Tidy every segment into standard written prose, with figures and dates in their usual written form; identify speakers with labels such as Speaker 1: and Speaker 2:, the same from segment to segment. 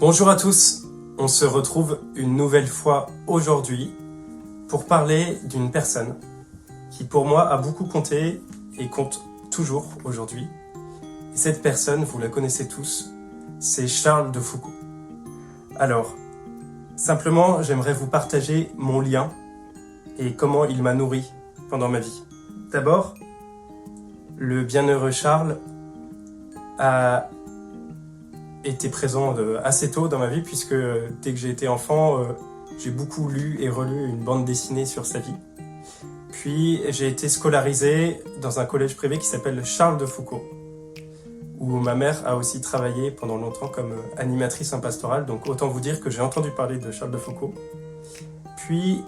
Speaker 1: Bonjour à tous, on se retrouve une nouvelle fois aujourd'hui pour parler d'une personne qui pour moi a beaucoup compté et compte toujours aujourd'hui. Et cette personne, vous la connaissez tous, c'est Charles de Foucault. Alors, simplement, j'aimerais vous partager mon lien et comment il m'a nourri pendant ma vie. D'abord, le bienheureux Charles a été présent assez tôt dans ma vie, puisque dès que j'ai été enfant, j'ai beaucoup lu et relu une bande dessinée sur sa vie. Puis j'ai été scolarisé dans un collège privé qui s'appelle Charles de Foucault, où ma mère a aussi travaillé pendant longtemps comme animatrice en pastorale, donc autant vous dire que j'ai entendu parler de Charles de Foucault. Puis,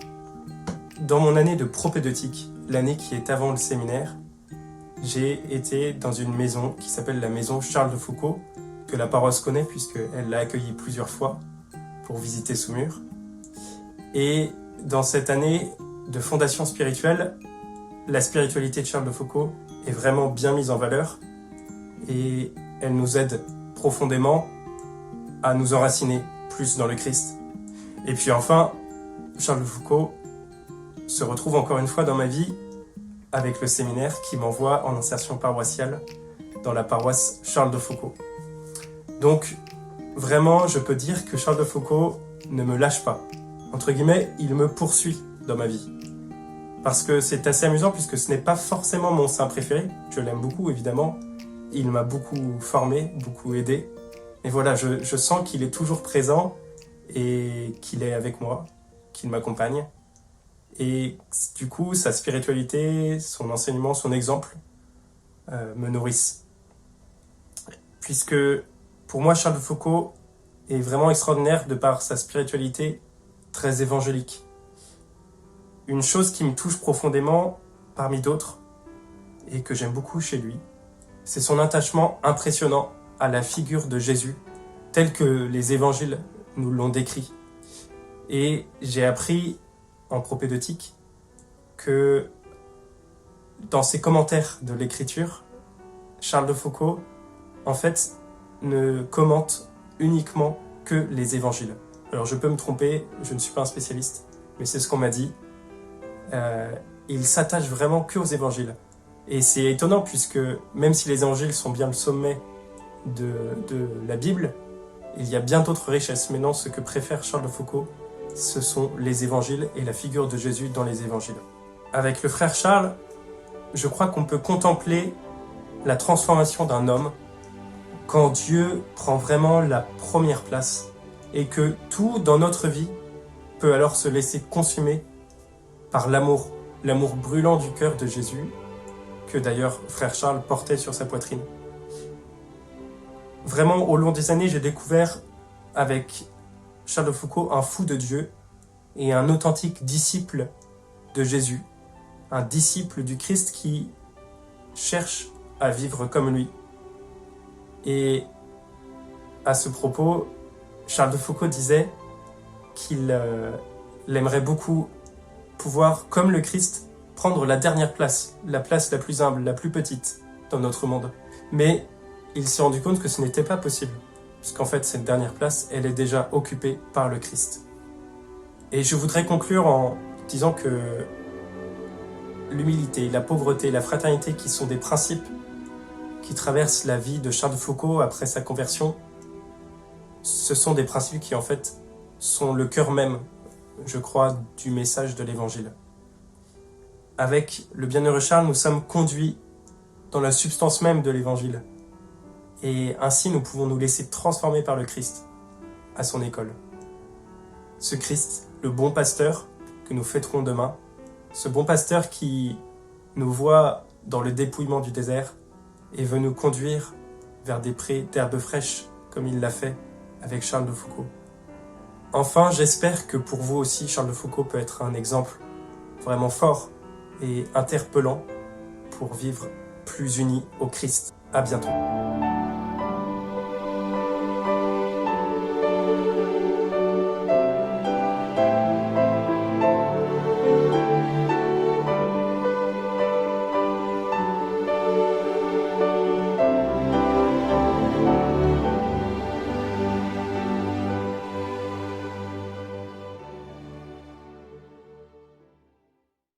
Speaker 1: dans mon année de propédeutique, l'année qui est avant le séminaire, j'ai été dans une maison qui s'appelle la maison Charles de Foucault, que la paroisse connaît puisqu'elle l'a accueilli plusieurs fois pour visiter Saumur. Et dans cette année de fondation spirituelle, la spiritualité de Charles de Foucault est vraiment bien mise en valeur et elle nous aide profondément à nous enraciner plus dans le Christ. Et puis enfin, Charles de Foucault se retrouve encore une fois dans ma vie avec le séminaire qui m'envoie en insertion paroissiale dans la paroisse Charles de Foucault. Donc, vraiment, je peux dire que Charles de Foucault ne me lâche pas. Entre guillemets, il me poursuit dans ma vie. Parce que c'est assez amusant puisque ce n'est pas forcément mon saint préféré. Je l'aime beaucoup, évidemment. Il m'a beaucoup formé, beaucoup aidé. Mais voilà, je sens qu'il est toujours présent et qu'il est avec moi, qu'il m'accompagne. Et du coup, sa spiritualité, son enseignement, son exemple me nourrissent. Puisque pour moi, Charles de Foucault est vraiment extraordinaire de par sa spiritualité très évangélique. Une chose qui me touche profondément, parmi d'autres, et que j'aime beaucoup chez lui, c'est son attachement impressionnant à la figure de Jésus, tel que les évangiles nous l'ont décrit. Et j'ai appris en propédeutique que dans ses commentaires de l'écriture, Charles de Foucault, en fait, ne commente uniquement que les évangiles. Alors je peux me tromper, je ne suis pas un spécialiste, mais c'est ce qu'on m'a dit. Il s'attache vraiment que aux évangiles. Et c'est étonnant puisque même si les évangiles sont bien le sommet de la Bible, il y a bien d'autres richesses. Mais non, ce que préfère Charles de Foucault, ce sont les évangiles et la figure de Jésus dans les évangiles. Avec le frère Charles, je crois qu'on peut contempler la transformation d'un homme quand Dieu prend vraiment la première place et que tout dans notre vie peut alors se laisser consumer par l'amour brûlant du cœur de Jésus, que d'ailleurs frère Charles portait sur sa poitrine. Vraiment, au long des années, j'ai découvert avec Charles de Foucault un fou de Dieu et un authentique disciple de Jésus, un disciple du Christ qui cherche à vivre comme lui. Et à ce propos, Charles de Foucault disait qu'il aimerait beaucoup pouvoir, comme le Christ, prendre la dernière place, la place la plus humble, la plus petite dans notre monde. Mais il s'est rendu compte que ce n'était pas possible, puisqu'en fait cette dernière place, elle est déjà occupée par le Christ. Et je voudrais conclure en disant que l'humilité, la pauvreté, la fraternité, qui sont des principes qui traversent la vie de Charles de Foucault après sa conversion, ce sont des principes qui en fait sont le cœur même, je crois, du message de l'Évangile. Avec le bienheureux Charles, nous sommes conduits dans la substance même de l'Évangile. Et ainsi, nous pouvons nous laisser transformer par le Christ à son école. Ce Christ, le bon pasteur que nous fêterons demain, ce bon pasteur qui nous voit dans le dépouillement du désert et veut nous conduire vers des prés d'herbes fraîches, comme il l'a fait avec Charles de Foucault. Enfin, j'espère que pour vous aussi, Charles de Foucault peut être un exemple vraiment fort et interpellant pour vivre plus unis au Christ. À bientôt.